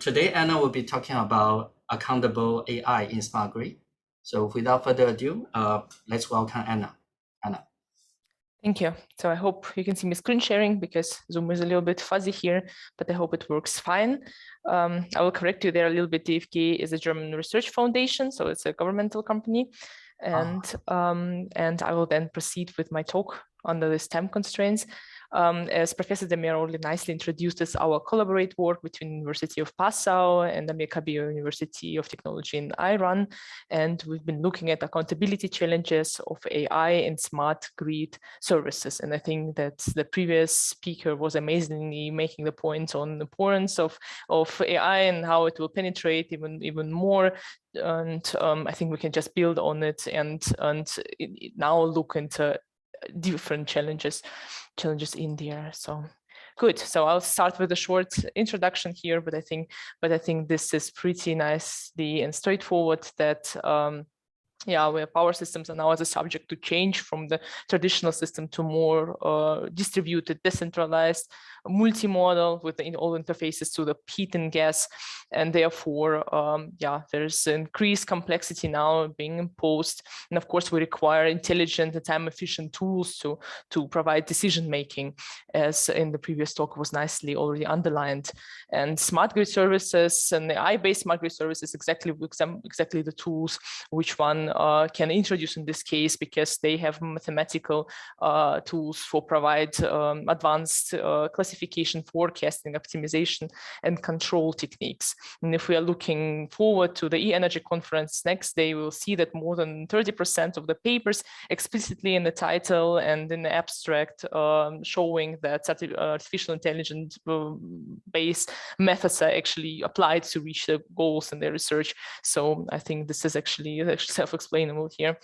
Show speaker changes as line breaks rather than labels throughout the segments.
Today, Anna will be talking about accountable AI in smart grid. So without further ado, let's welcome Anna. Anna.
Thank you. So I hope you can see me screen sharing because Zoom is a little bit fuzzy here, but I hope it works fine. I will correct you there a little bit. DFG is a German research foundation, so it's a governmental company. And I will then proceed with my talk under these time constraints. As Professor Demir already nicely introduced us, our collaborate work between University of Passau and the Kabir University of Technology in Iran. And we've been looking at accountability challenges of AI and smart grid services. And I think that the previous speaker was amazingly making the point on the importance of AI and how it will penetrate even more. And I think we can just build on it and now look into different challenges in there. So good. So I'll start with a short introduction here, but I think this is pretty nicely and straightforward that where power systems are now as a subject to change from the traditional system to more distributed, decentralized, multimodal with all interfaces to the heat and gas. And therefore, there's increased complexity now being imposed. And of course, we require intelligent and time-efficient tools to provide decision-making, as in the previous talk was nicely already underlined. And smart grid services and AI-based smart grid services exactly the tools which one can introduce in this case, because they have mathematical tools for provide advanced classification, forecasting, optimization, and control techniques. And if we are looking forward to the e-energy conference next day, we'll see that more than 30% of the papers explicitly in the title and in the abstract showing that artificial intelligence based methods are actually applied to reach the goals in their research. So I think this is actually self-explainable here.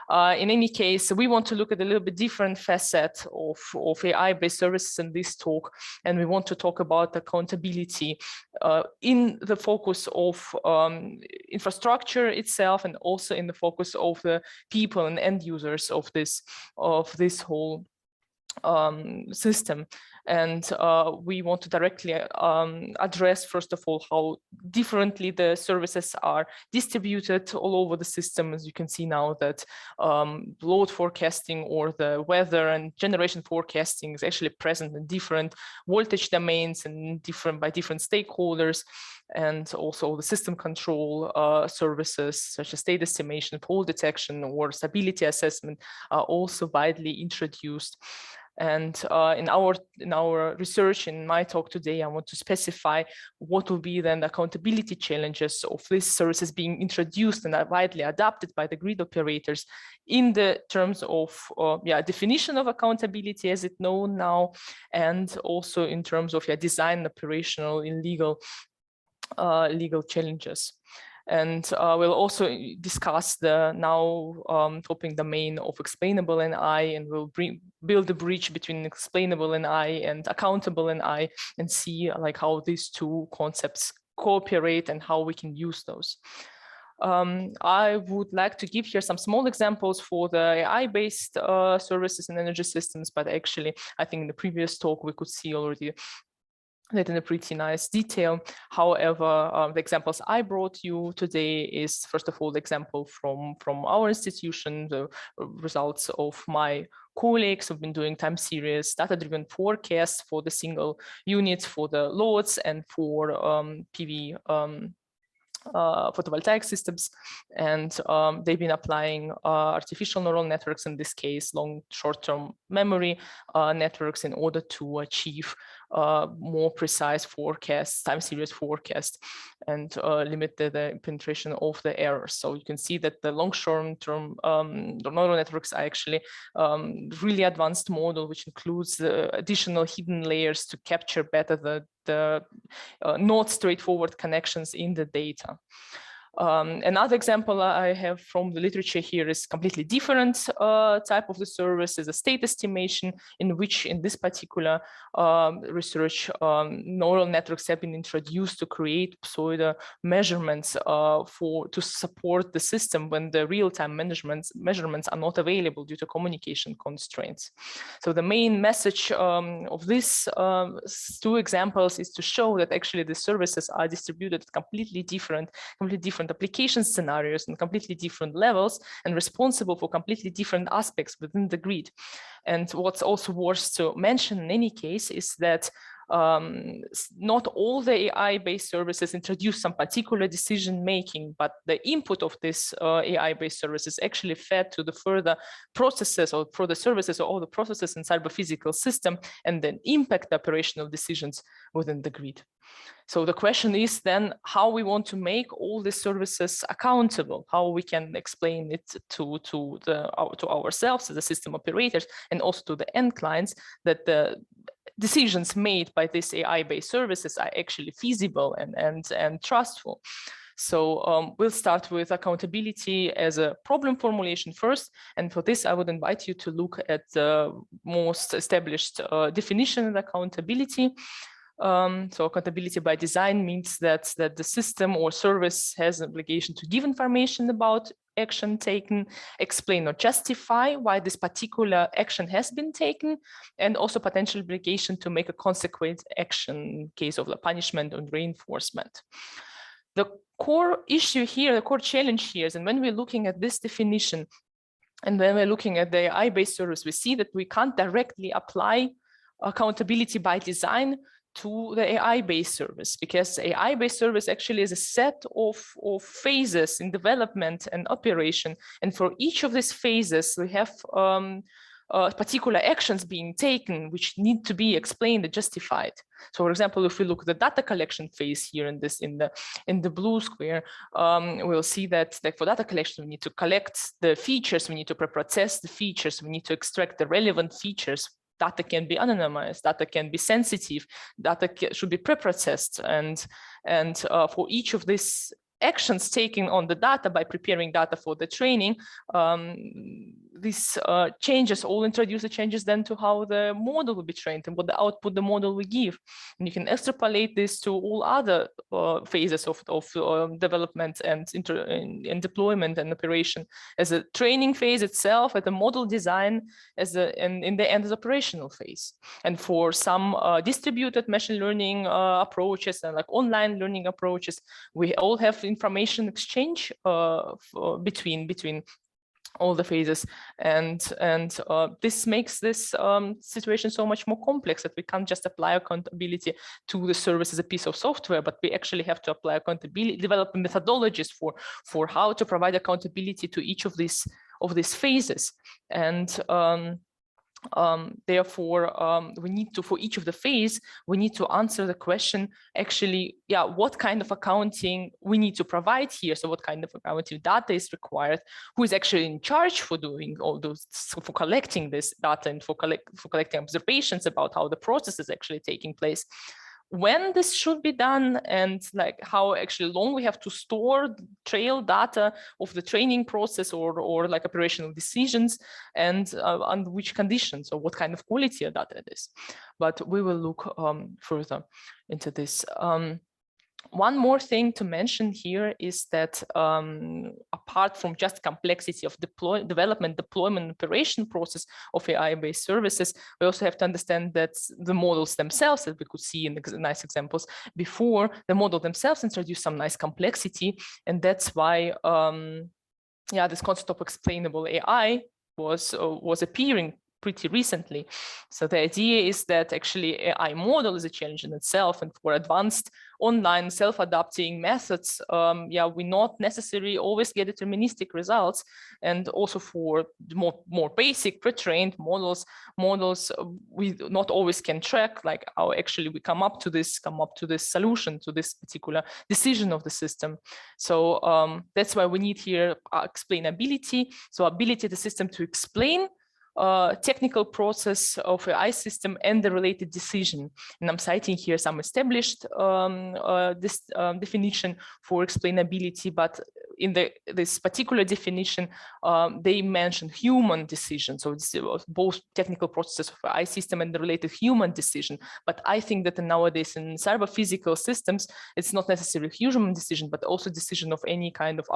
In any case, we want to look at a little bit different facet of AI-based services in this talk, and we want to talk about accountability in the focus of infrastructure itself, and also in the focus of the people and end users of this whole system. And we want to directly address, first of all, how differently the services are distributed all over the system. As you can see now that load forecasting or the weather and generation forecasting is actually present in different voltage domains and by different stakeholders. And also the system control services such as state estimation, fault detection, or stability assessment are also widely introduced. And in our research, in my talk today, I want to specify what will be then the accountability challenges of these services being introduced and are widely adopted by the grid operators in the terms of definition of accountability as it's known now, and also in terms of design, operational, and legal challenges. And we'll also discuss the now topic domain of explainable NI, and we'll build a bridge between explainable NI and accountable NI, and see how these two concepts cooperate and how we can use those. I would like to give here some small examples for the AI-based services and energy systems, but actually, I think in the previous talk we could see already that in a pretty nice detail. However, the examples I brought you today is, first of all, the example from our institution, the results of my colleagues who've been doing time series data-driven forecasts for the single units for the loads and for PV photovoltaic systems, and they've been applying artificial neural networks, in this case long short-term memory networks, in order to achieve more precise forecasts, time series forecast, and limit the penetration of the errors. So you can see that the long short-term neural networks are actually really advanced model, which includes additional hidden layers to capture better the not straightforward connections in the data. Another example I have from the literature here is completely different type of the service, is a state estimation, in which in this particular research, neural networks have been introduced to create pseudo measurements to support the system when the real-time measurements are not available due to communication constraints. So the main message of these two examples is to show that actually the services are distributed at completely different application scenarios and completely different levels, and responsible for completely different aspects within the grid. And what's also worth to mention in any case is that not all the AI-based services introduce some particular decision making, but the input of this AI-based services actually fed to the further processes or further services or all the processes inside the physical system, and then impact the operational decisions within the grid. So the question is then how we want to make all these services accountable, how we can explain it to ourselves as the system operators, and also to the end clients, that the decisions made by these AI-based services are actually feasible and trustful. So we'll start with accountability as a problem formulation first. And for this, I would invite you to look at the most established definition of accountability. So accountability by design means that the system or service has an obligation to give information about action taken, explain or justify why this particular action has been taken, and also potential obligation to make a consequent action in case of the punishment and reinforcement. The core issue here, the core challenge here is, and when we're looking at this definition, and when we're looking at the AI-based service, we see that we can't directly apply accountability by design to the AI-based service, because AI-based service actually is a set of phases in development and operation. And for each of these phases, we have particular actions being taken which need to be explained and justified. So for example, if we look at the data collection phase here in the blue square, we'll see that like for data collection, we need to collect the features, we need to pre-process the features, we need to extract the relevant features. Data can be anonymized, data can be sensitive, data should be pre-processed, and for each of these actions taken on the data by preparing data for the training, these changes all introduce the changes then to how the model will be trained and what the output the model will give. And you can extrapolate this to all other phases of development and deployment and operation, as a training phase itself, at the model design, and in the end as operational phase. And for some distributed machine learning approaches and like online learning approaches, we all have information exchange between all the phases, and this makes this situation so much more complex, that we can't just apply accountability to the service as a piece of software, but we actually have to apply accountability, develop methodologies for how to provide accountability to each of these phases. And therefore, we need to, for each of the phase, we need to answer the question, actually, yeah, what kind of accounting we need to provide here? So what kind of accounting data is required? Who is actually in charge for doing all those, for collecting this data and for collecting observations about how the process is actually taking place? When this should be done, and like how actually long we have to store trail data of the training process or like operational decisions, and under which conditions or what kind of quality of data it is. But we will look further into this. One more thing to mention here is that apart from just complexity of development, deployment, operation process of AI-based services, we also have to understand that the models themselves, that we could see in the nice examples before, the model themselves introduce some nice complexity, and that's why, yeah, this concept of explainable AI was appearing pretty recently. So the idea is that actually AI model is a challenge in itself, and for advanced online self-adapting methods, yeah, we not necessarily always get deterministic results, and also for more basic pre-trained models, we not always can track like how actually we come up to this solution to this particular decision of the system. So that's why we need here explainability, so ability of the system to explain technical process of AI system and the related decision. And I'm citing here some established definition for explainability, but in this particular definition, they mention human decision. So it's both technical processes of AI system and the related human decision. But I think that nowadays in cyber physical systems, it's not necessarily human decision, but also decision of any kind of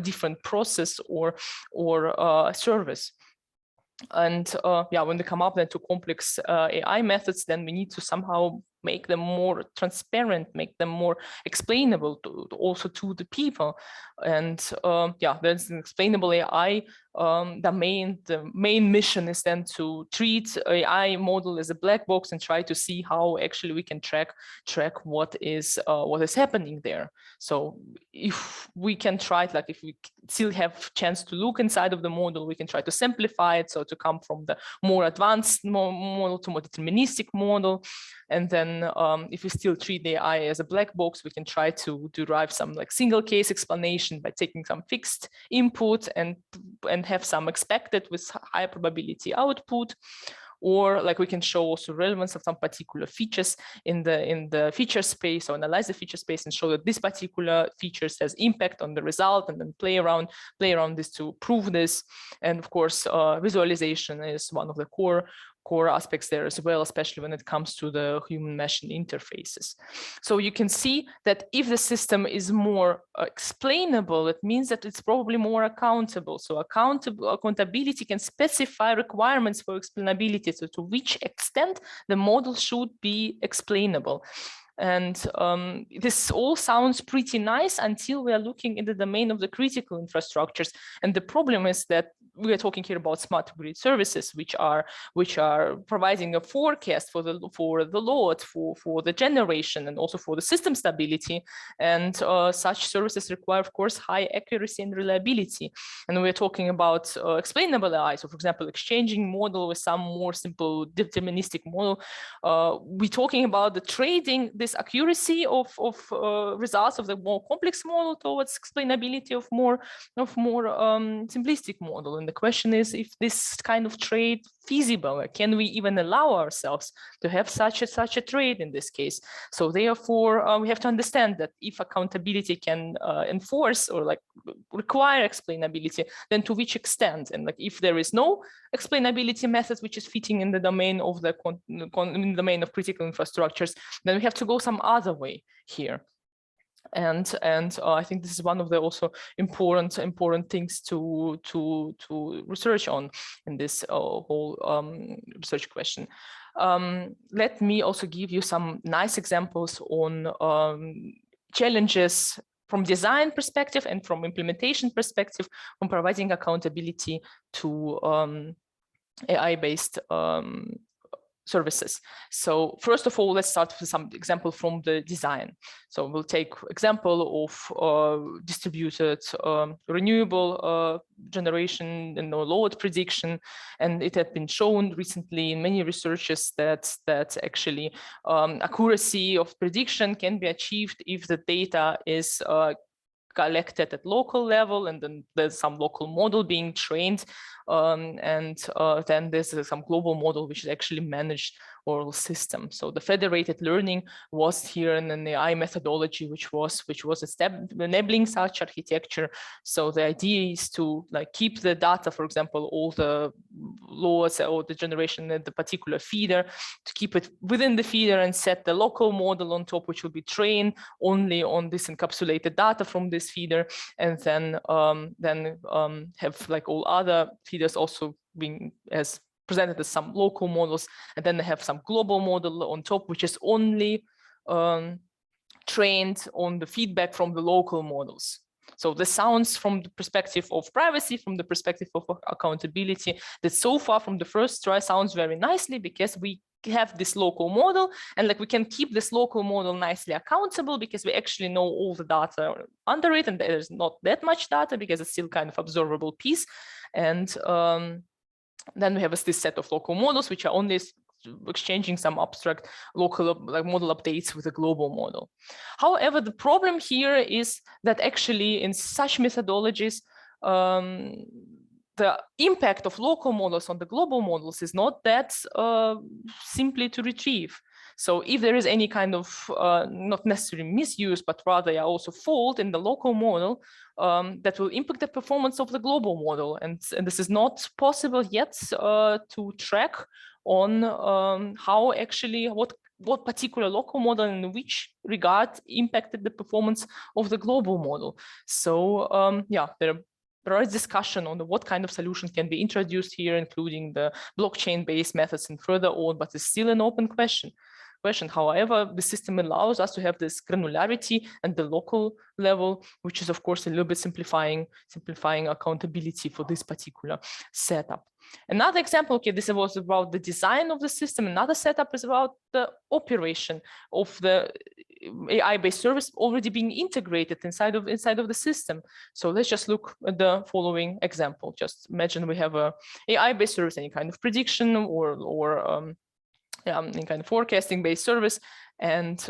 different process or service. And yeah, when they come up then to complex AI methods, then we need to somehow make them more transparent, make them more explainable also to the people. And yeah, there's an explainable AI. The main mission is then to treat AI model as a black box and try to see how actually we can track what is happening there. So if we can try it, like if we still have chance to look inside of the model, we can try to simplify it, so to come from the more advanced model to more deterministic model. And then if we still treat the AI as a black box, we can try to derive some like single case explanation by taking some fixed input and have some expected with high probability output. Or like we can show also relevance of some particular features in the feature space, or analyze the feature space and show that this particular features has impact on the result, and then play around this to prove this. And of course, visualization is one of the core aspects there as well, especially when it comes to the human machine interfaces. So you can see that if the system is more explainable, it means that it's probably more accountable. So accountability can specify requirements for explainability, so to which extent the model should be explainable. And this all sounds pretty nice until we are looking in the domain of the critical infrastructures. And the problem is that we are talking here about smart grid services, which are providing a forecast for the load, for the generation, and also for the system stability. And such services require, of course, high accuracy and reliability. And we're talking about explainable AI. So, for example, exchanging model with some more simple deterministic model. We're talking about the trading this accuracy of results of the more complex model towards explainability of more simplistic model. And the question is if this kind of trade feasible. Can we even allow ourselves to have such a trade in this case? So therefore, we have to understand that if accountability can enforce or like require explainability, then to which extent? And like if there is no explainability method which is fitting in the domain of the domain of critical infrastructures, then we have to go some other way here. And I think this is one of the also important things to research on in this whole research question. Let me also give you some nice examples on challenges from design perspective and from implementation perspective on providing accountability to AI-based services. So first of all, let's start with some example from the design. So we'll take example of distributed renewable generation and load prediction, and it had been shown recently in many researches that actually accuracy of prediction can be achieved if the data is collected at local level, and then there's some local model being trained, and then there's some global model which is actually managed oral system. So the federated learning was here in an AI methodology which was enabling such architecture. So the idea is to like keep the data, for example, all the loads or the generation at the particular feeder, to keep it within the feeder and set the local model on top, which will be trained only on this encapsulated data from this feeder, and then have like all other feeders also being as presented as some local models, and then they have some global model on top, which is only trained on the feedback from the local models. So this sounds, from the perspective of privacy, from the perspective of accountability, that so far from the first try sounds very nicely, because we have this local model, and like we can keep this local model nicely accountable because we actually know all the data under it, and there's not that much data because it's still kind of observable piece. And then we have this set of local models which are only exchanging some abstract local like model updates with a global model. However, the problem here is that actually in such methodologies, the impact of local models on the global models is not that simply to retrieve. So if there is any kind of not necessarily misuse, but rather also fault in the local model, that will impact the performance of the global model. And this is not possible yet to track on how actually, what particular local model in which regard impacted the performance of the global model. So yeah, there is discussion on what kind of solution can be introduced here, including the blockchain-based methods and further on, but it's still an open question. However, the system allows us to have this granularity at the local level, which is of course a little bit simplifying accountability for this particular setup. Another example, okay, this was about the design of the system. Another setup is about the operation of the AI-based service already being integrated inside of the system. So let's just look at the following example. Just imagine we have a AI-based service, any kind of prediction or any kind of forecasting-based service, and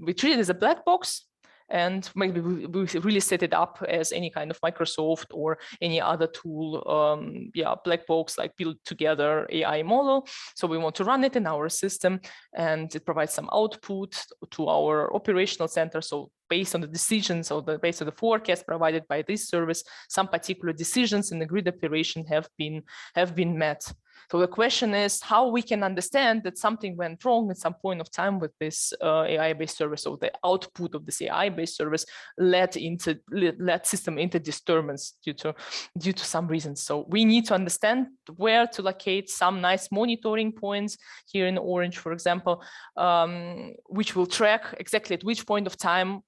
we treat it as a black box. And maybe we really set it up as any kind of Microsoft or any other tool, black box, like build together AI model. So we want to run it in our system, and it provides some output to our operational center. So based on the decisions or based on the forecast provided by this service, some particular decisions in the grid operation have been met. So the question is how we can understand that something went wrong at some point of time with this AI-based service. So the output of this AI-based service led system into disturbance due to some reasons. So we need to understand where to locate some nice monitoring points here in orange, for example, which will track exactly at which point of time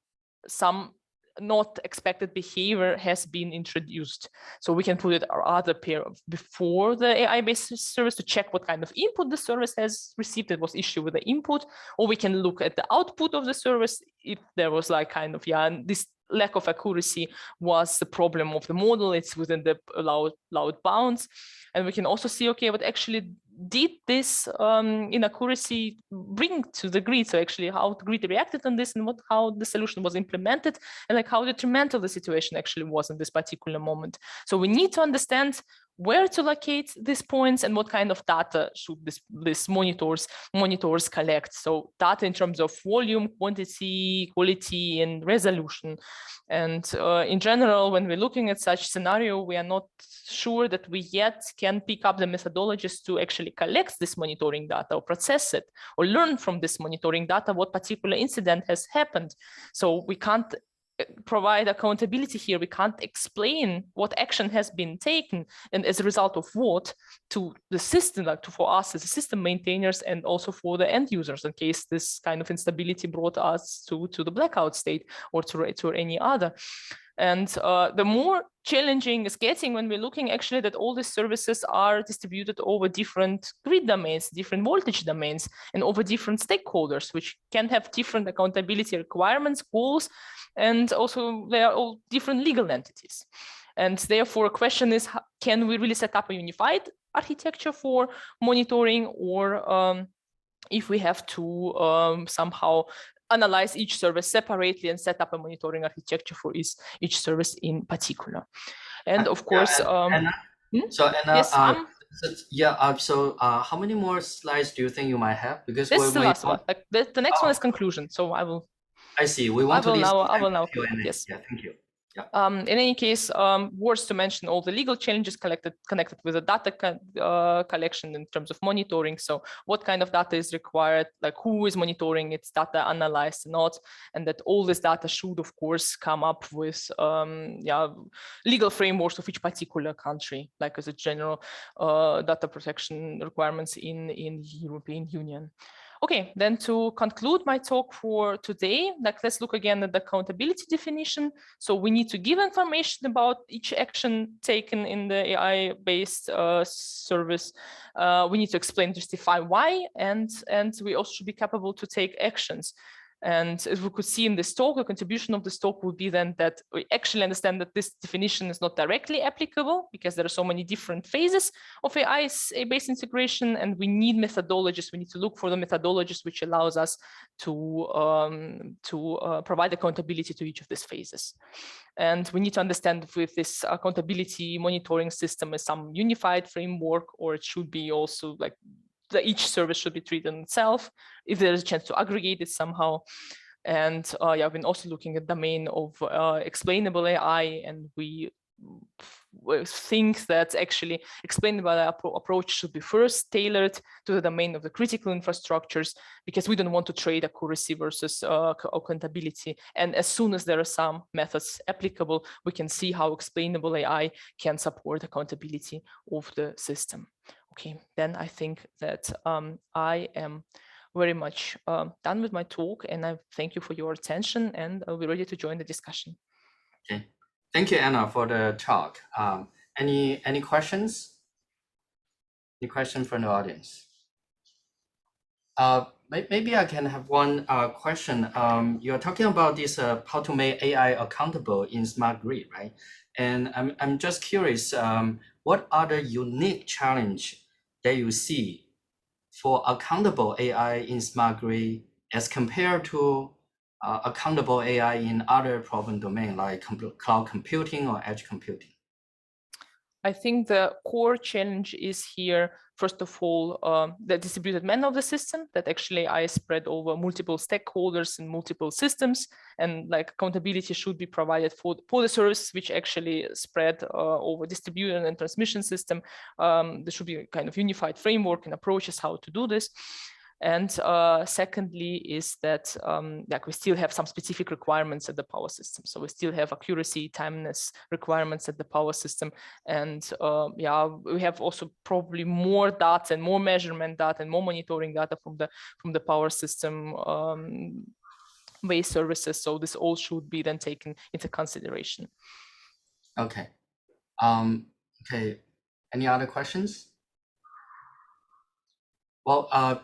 some not expected behavior has been introduced. So we can put it our other pair before the AI-based service to check what kind of input the service has received. It was issue with the input, or we can look at the output of the service if there was like kind of, this lack of accuracy was the problem of the model. It's within the allowed bounds. And we can also see, okay, what actually did this inaccuracy bring to the grid? So actually how the grid reacted on this and how the solution was implemented, and like how detrimental the situation actually was in this particular moment. So we need to understand where to locate these points and what kind of data should this monitors collect. So data in terms of volume, quantity, quality, and resolution. And in general, when we're looking at such scenario, we are not sure that we yet can pick up the methodologies to actually collect this monitoring data or process it or learn from this monitoring data what particular incident has happened. So we can't provide accountability here. We can't explain what action has been taken and as a result of what to the system, like for us as a system maintainers and also for the end users in case this kind of instability brought us to the blackout state or to any other. And the more challenging is getting when we're looking actually that all these services are distributed over different grid domains, different voltage domains, and over different stakeholders, which can have different accountability requirements, goals, and also they are all different legal entities. And therefore, a question is, can we really set up a unified architecture for monitoring, or if we have to somehow analyze each service separately and set up a monitoring architecture for each service in particular. And of course,
Anna, so Anna,
yes,
so how many more slides do you think you might have? Because
this is the last one. Like the next one is conclusion. So I will.
I see. We want
I will now. Yes.
Yeah. Thank you.
Yeah. In any case, worth to mention all the legal challenges connected with the data collection in terms of monitoring. So what kind of data is required, like who is monitoring its data, analyzed or not, and that all this data should, of course, come up with legal frameworks of each particular country, like as a general data protection requirements in the European Union. Okay, then to conclude my talk for today, let's look again at the accountability definition. So we need to give information about each action taken in the AI-based service. We need to explain, justify why, and we also should be capable to take actions. And as we could see in this talk, the contribution of this talk would be then that we actually understand that this definition is not directly applicable because there are so many different phases of AI-based integration, and we need methodologies. We need to look for the methodologies which allows us to provide accountability to each of these phases. And we need to understand if this accountability monitoring system is some unified framework, or it should be also like each service should be treated in itself, if there's a chance to aggregate it somehow. And yeah, I've been also looking at the domain of explainable AI, and we think that actually explainable AI approach should be first tailored to the domain of the critical infrastructures, because we don't want to trade accuracy versus accountability. And as soon as there are some methods applicable, we can see how explainable AI can support accountability of the system. Okay, then I think that I am very much done with my talk, and I thank you for your attention, and I'll be ready to join the discussion.
Okay, thank you, Anna, for the talk. Any questions? Any question from the audience? Maybe I can have one question. You're talking about this how to make AI accountable in smart grid, right? And I'm just curious, what are the unique challenge that you see for accountable AI in smart grid as compared to accountable AI in other problem domain like cloud computing or edge computing?
I think the core challenge is here, first of all, the distributed manner of the system, that actually I spread over multiple stakeholders and multiple systems, and like accountability should be provided for the services which actually spread over distributed and transmission system. There should be a kind of unified framework and approaches how to do this. And secondly is that like we still have some specific requirements at the power system. So we still have accuracy, timeliness requirements at the power system. And yeah, we have also probably more data and more measurement data and more monitoring data from the power system based services. So this all should be then taken into consideration.
Okay. Okay. Any other questions? Well,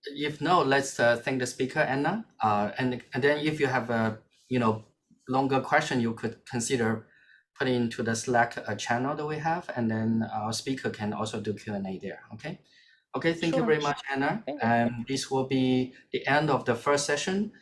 if no, let's thank the speaker, Anna. And then if you have a longer question, you could consider putting into the Slack channel that we have, and then our speaker can also do Q&A there. Okay. Okay. Thank you very much, Anna. And this will be the end of the first session.